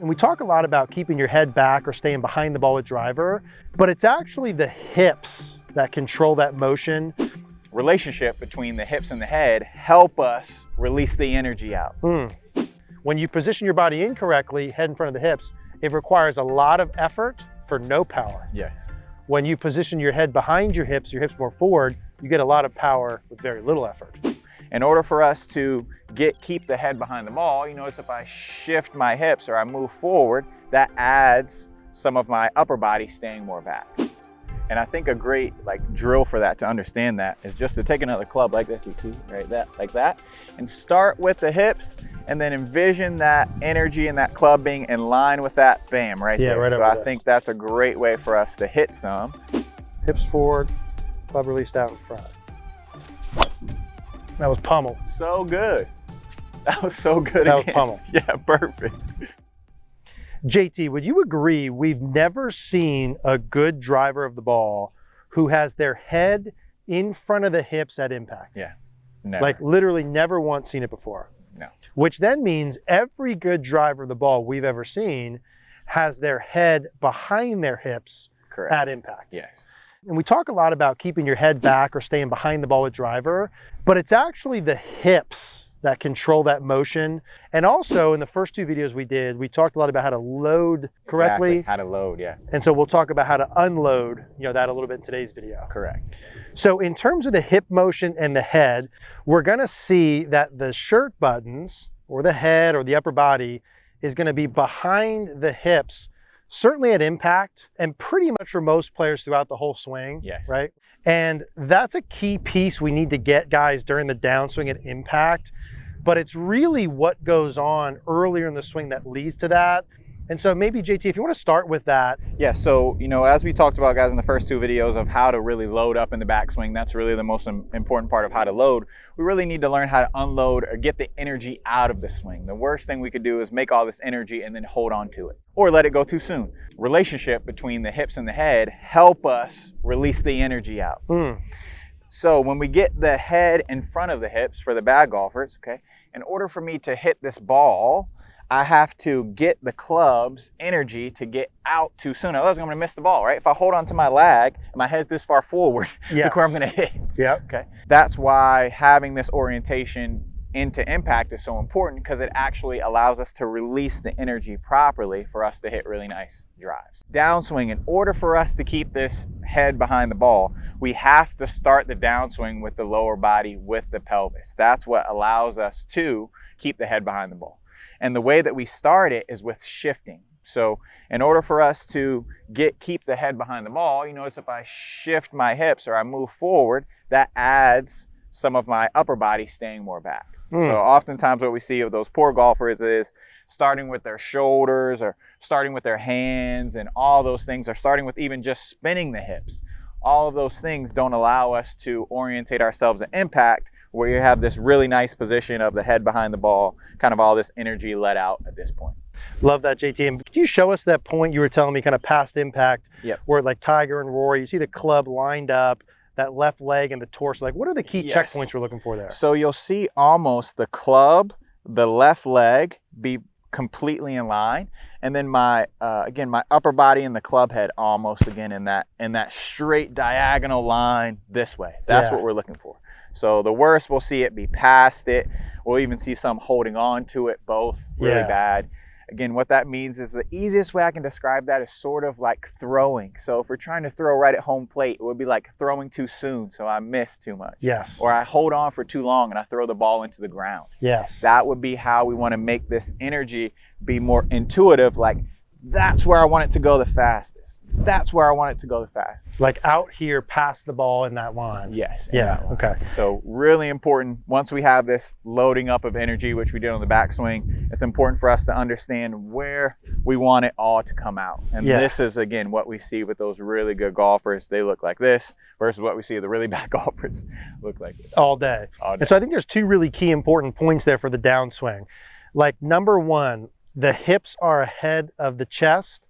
And we talk a lot about keeping your head back or staying behind the ball with driver, but it's actually the hips that control that motion. Relationship between the hips and the head help us release the energy out. When you position your body incorrectly, head in front of the hips, it requires a lot of effort for no power. Yes. When you position your head behind your hips more forward, you get a lot of power with very little effort. In order for us to keep the head behind the ball, you notice if I shift my hips or I move forward, that adds some of my upper body staying more back. And I think a great drill for that, to understand that, is just to take another club like this, you see, right, like that, and start with the hips, and then envision that energy and that club being in line with that, bam, right there. Right. So I think that's a great way for us to hit some. Hips forward, club released out in front. That was pummel. So good. That was so good. That was pummel. Yeah, perfect. JT, would you agree we've never seen a good driver of the ball who has their head in front of the hips at impact? Yeah, never. Like literally never once seen it before. No. Which then means every good driver of the ball we've ever seen has their head behind their hips Correct. At impact. Yes. And we talk a lot about keeping your head back or staying behind the ball with driver, but it's actually the hips that control that motion. And also in the first two videos we did, we talked a lot about how to load correctly. Exactly. How to load, yeah. And so we'll talk about how to unload, that a little bit in today's video. Correct. So in terms of the hip motion and the head, we're gonna see that the shirt buttons or the head or the upper body is gonna be behind the hips, certainly at impact, and pretty much for most players throughout the whole swing, yes. Right? And that's a key piece we need to get, guys, during the downswing at impact. But it's really what goes on earlier in the swing that leads to that. And so maybe, JT, if you want to start with that. Yeah, so, as we talked about, guys, in the first two videos of how to really load up in the backswing, that's really the most important part of how to load. We really need to learn how to unload or get the energy out of the swing. The worst thing we could do is make all this energy and then hold on to it or let it go too soon. Relationship between the hips and the head help us release the energy out. So when we get the head in front of the hips for the bad golfers, okay, in order for me to hit this ball, I have to get the club's energy to get out too soon. Otherwise, I'm going to miss the ball, right? If I hold on to my lag and my head's this far forward, look where I'm going to hit. Yeah. Okay. That's why having this orientation into impact is so important, because it actually allows us to release the energy properly for us to hit really nice drives. Downswing, in order for us to keep this head behind the ball, we have to start the downswing with the lower body, with the pelvis. That's what allows us to keep the head behind the ball. And the way that we start it is with shifting. So in order for us to keep the head behind the ball, you notice if I shift my hips or I move forward, that adds some of my upper body staying more back. So oftentimes what we see of those poor golfers is starting with their shoulders or starting with their hands, and all those things, are starting with even just spinning the hips. All of those things don't allow us to orientate ourselves at impact, where you have this really nice position of the head behind the ball, kind of all this energy let out at this point. Love that, JT. And can you show us that point you were telling me kind of past impact, where like Tiger and Rory, you see the club lined up, that left leg and the torso, like what are the key checkpoints you're looking for there? So you'll see almost the club, the left leg be completely in line, and then my again, my upper body and the club head almost again in that straight diagonal line this way. That's what we're looking for. So the worst, we'll see it be past it. We'll even see some holding on to it, both really bad. Again, what that means is the easiest way I can describe that is sort of like throwing. So if we're trying to throw right at home plate, it would be like throwing too soon, so I miss too much. Yes. Or I hold on for too long and I throw the ball into the ground. Yes. That would be how we want to make this energy be more intuitive, like that's where I want it to go the fastest. That's where I want it to go the fastest. Like out here past the ball in that line. Yes. Yeah, okay. So really important, once we have this loading up of energy, which we did on the backswing, it's important for us to understand where we want it all to come out. And this is, again, what we see with those really good golfers. They look like this versus what we see the really bad golfers look like this. All day. And so I think there's two really key important points there for the downswing. Like number one, the hips are ahead of the chest.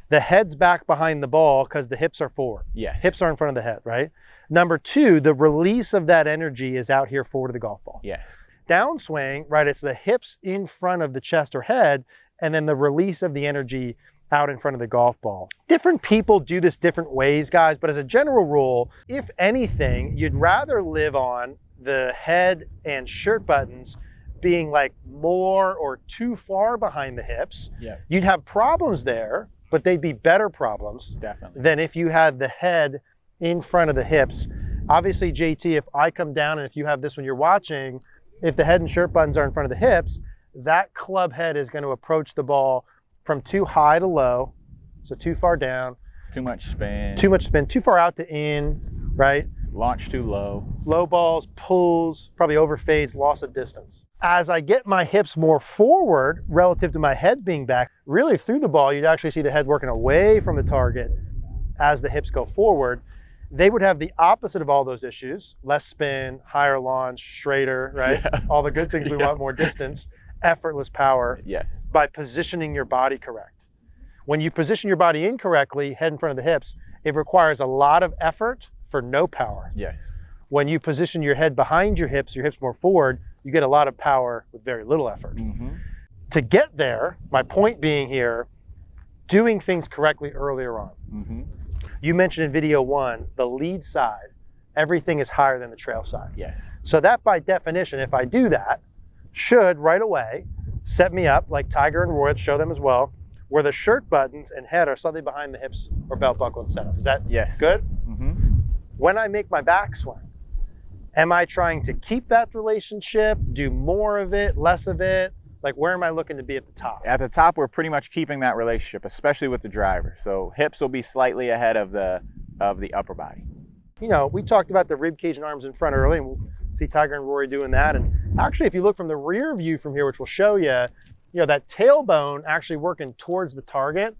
The head's back behind the ball because the hips are forward. Yes. Hips are in front of the head, right? Number two, the release of that energy is out here forward of the golf ball. Yes. Downswing, right, it's the hips in front of the chest or head, and then the release of the energy out in front of the golf ball. Different people do this different ways, guys, but as a general rule, if anything, you'd rather live on the head and shirt buttons being like more or too far behind the hips. Yeah. You'd have problems there, but they'd be better problems Definitely. than if you had the head in front of the hips. Obviously, JT, if I come down and if you have this when you're watching, if the head and shirt buttons are in front of the hips, that club head is going to approach the ball from too high to low, so too far down. Too much spin. Too far out to in, right? Launch too low. Low balls, pulls, probably overfades, loss of distance. As I get my hips more forward relative to my head being back, really through the ball, you'd actually see the head working away from the target as the hips go forward. They would have the opposite of all those issues: less spin, higher launch, straighter, right? Yeah. All the good things we want, more distance, effortless power. Yes. By positioning your body correct. When you position your body incorrectly, head in front of the hips, it requires a lot of effort for no power. Yes. When you position your head behind your hips more forward, you get a lot of power with very little effort. Mm-hmm. To get there, my point being here, doing things correctly earlier on. Mm-hmm. You mentioned in video 1, the lead side, everything is higher than the trail side. Yes. So that by definition, if I do that, should right away set me up, like Tiger and Roy, show them as well, where the shirt buttons and head are slightly behind the hips or belt buckle and setup. Is that Yes. good? Mm-hmm. When I make my backswing, am I trying to keep that relationship, do more of it, less of it? Like, where am I looking to be at the top? At the top, we're pretty much keeping that relationship, especially with the driver. So hips will be slightly ahead of the upper body. You know, we talked about the rib cage and arms in front early, and we'll see Tiger and Rory doing that. And actually, if you look from the rear view from here, which will show you, you know, that tailbone actually working towards the target,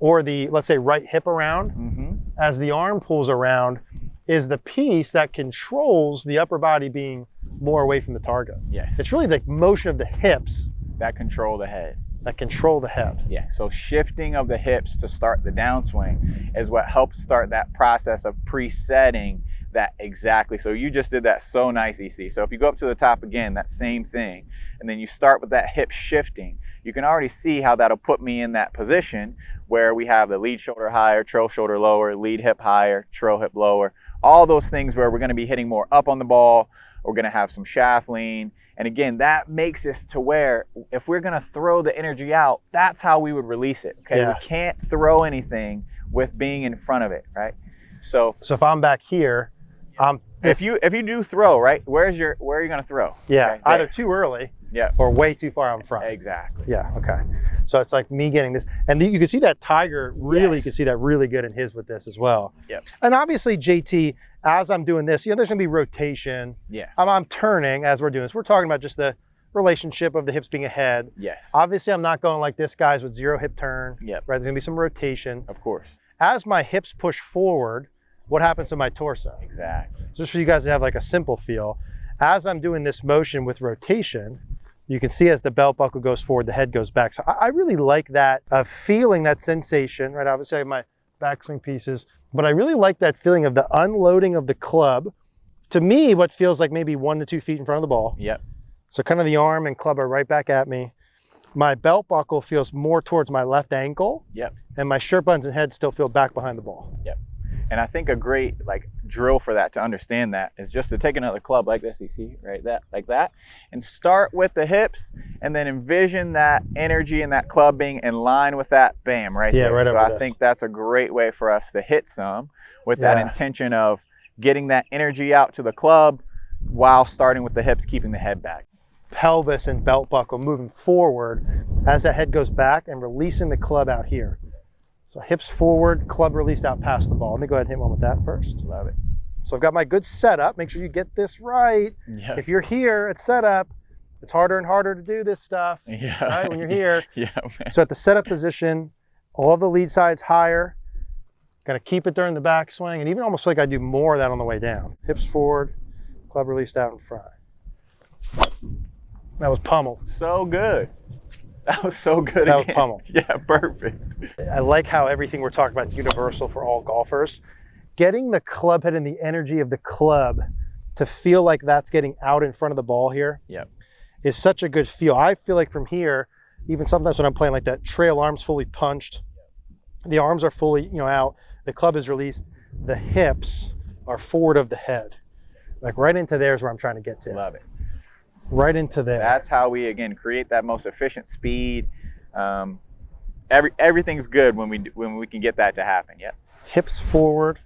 or the, let's say, right hip around, Mm-hmm. as the arm pulls around, is the piece that controls the upper body being more away from the target. Yes. It's really the motion of the hips That control the head. that control the head. Yeah, so shifting of the hips to start the downswing is what helps start that process of presetting that exactly. So you just did that so nice, EC. So if you go up to the top again, that same thing, and then you start with that hip shifting, you can already see how that'll put me in that position where we have the lead shoulder higher, trail shoulder lower, lead hip higher, trail hip lower, all those things where we're gonna be hitting more up on the ball, we're gonna have some shaft lean. And again, that makes us to where if we're gonna throw the energy out, that's how we would release it, okay? Yeah. We can't throw anything with being in front of it, right? So if I'm back here, if you do throw, right, where are you gonna throw? yeah, Okay, either there. too early, Yeah. or way too far out in front. Exactly. Yeah, okay. So it's like me getting this, and you can see that Tiger really, Yes. you can see that really good in his with this as well. Yep. And obviously, JT, as I'm doing this, you know, there's gonna be rotation. Yeah. I'm turning as we're doing this. We're talking about just the relationship of the hips being ahead. Yes. Obviously, I'm not going like this, guys, with 0 hip turn. Yep. Right, there's gonna be some rotation. Of course. As my hips push forward, what happens to my torso? Exactly. Just for you guys to have like a simple feel, as I'm doing this motion with rotation, you can see as the belt buckle goes forward, the head goes back. So I really like that feeling, that sensation, right? Obviously I have my backswing pieces, but I really like that feeling of the unloading of the club. To me, what feels like maybe 1 to 2 feet in front of the ball. Yep. So kind of the arm and club are right back at me. My belt buckle feels more towards my left ankle. Yep. And my shirt buttons and head still feel back behind the ball. Yep. And I think a great drill for that, to understand that, is just to take another club like this, you see, right, like that, and start with the hips, and then envision that energy and that club being in line with that, bam, right there. Right so over I this. think that's a great way for us to hit some with that intention of getting that energy out to the club while starting with the hips, keeping the head back. Pelvis and belt buckle moving forward as that head goes back and releasing the club out here. So hips forward, club released out past the ball. Let me go ahead and hit one with that first. Love it. So I've got my good setup. Make sure you get this right. Yeah. If you're here at setup, it's harder and harder to do this stuff, Yeah. right, when you're here. Yeah, man. So at the setup position, all the lead sides higher. Got to keep it during the backswing, and even almost like I do more of that on the way down. Hips forward, club released out in front. That was pummeled. So good. That was so good. That was again. pummeled. Yeah, perfect. I like how everything we're talking about is universal for all golfers. Getting the club head and the energy of the club to feel like that's getting out in front of the ball here Yep. is such a good feel. I feel like from here, even sometimes when I'm playing like that, trail arms fully punched, the arms are fully, out, the club is released, the hips are forward of the head. Like right into there is where I'm trying to get to. Love it. Right into there. That's how we, again, create that most efficient speed. Everything's good when we can get that to happen. Yep. Hips forward.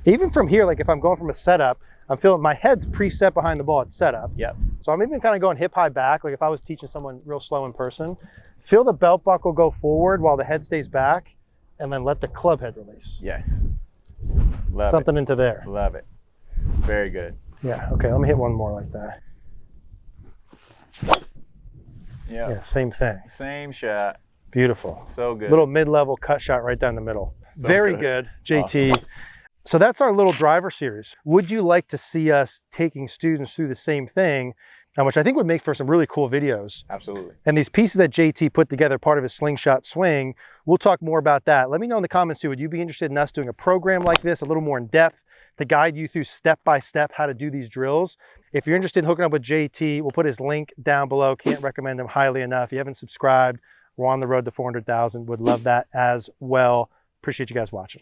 Even from here, like if I'm going from a setup, I'm feeling my head's preset behind the ball at setup. Yep. So I'm even kind of going hip high back. Like if I was teaching someone real slow in person, feel the belt buckle go forward while the head stays back, and then let the club head release. Yes. Love Something it. into there. Love it. Very good. Yeah. Okay. Let me hit one more like that. Yep. Yeah. Same thing. Same shot. Beautiful. So good. Little mid-level cut shot right down the middle. So Very good, JT. Awesome. So that's our little driver series. Would you like to see us taking students through the same thing, which I think would make for some really cool videos? Absolutely. And these pieces that JT put together, part of his slingshot swing, we'll talk more about that. Let me know in the comments too, would you be interested in us doing a program like this, a little more in depth, to guide you through step-by-step how to do these drills? If you're interested in hooking up with JT, we'll put his link down below. Can't recommend him highly enough. If you haven't subscribed, we're on the road to 400,000. Would love that as well. Appreciate you guys watching.